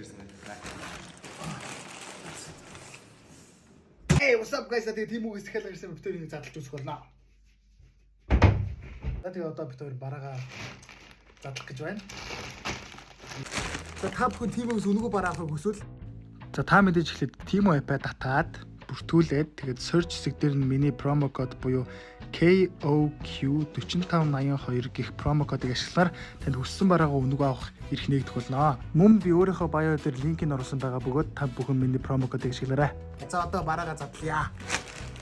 ирсэн байна. Hey, what's up guys? Тэгээ Тимүүгээс дахиад ирсэн битүүрийг задлж үзэх болно. Тэгээ одоо битүүр бараага задлах гэж байна. За та бүхэн Тимүүгээс өнгөө бараа авахыг хүсвэл за та мэдээж эхлээд Тимүү app-а татаад бүртгүүлээд тэгээд search хэсэг дээр нь миний промо код буюу KOQ4582 гэх промо кодыг ашиглахаар танд хүссэн бараагаа өнгөө авах эрх нээгдэх болно. Мөн би өөрийнхөө bio дээр линкийг оруулсан байгаа бөгөөд та бүхэн миний промо кодыг ашиглаарай. За одоо бараагаа задлая.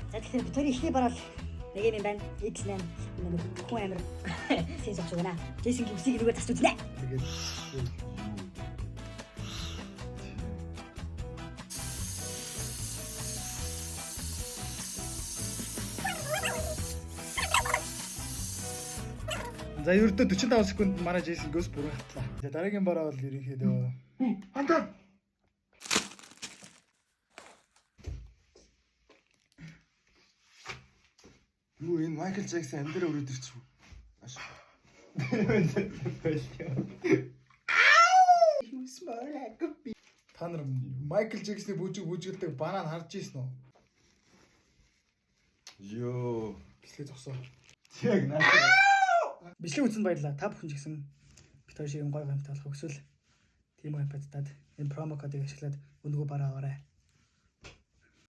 За тэгэхээр битүүрийн ихний бараа нэг юм байна. X8 хүн амир сэнс авч байна. Джейсон гимсийг нүгээр тасч үзнэ. Тэгээд за ердөө 45 секунд манай Джейсон гөөс бүрэн хатлаа. За дараагийн бараа бол ерөнхийдөө хантаа. Юу энэ Майкл Джексон амдэраа өрөөд ирчихв. Маш. Та нар Майкл Джексны бүжгэлдэг банан харж ийсэн үү? Йоо. Бичлэг зогсоо. Яг наа. Бичлэг үзсэнд баярлалаа. Та бүхэн ч гэсэн бит хоёр шиг гоё гомтой болох хүсвэл Тимүү app-ад энэ промо кодыг ашиглаад өнгөө бараа аваарай.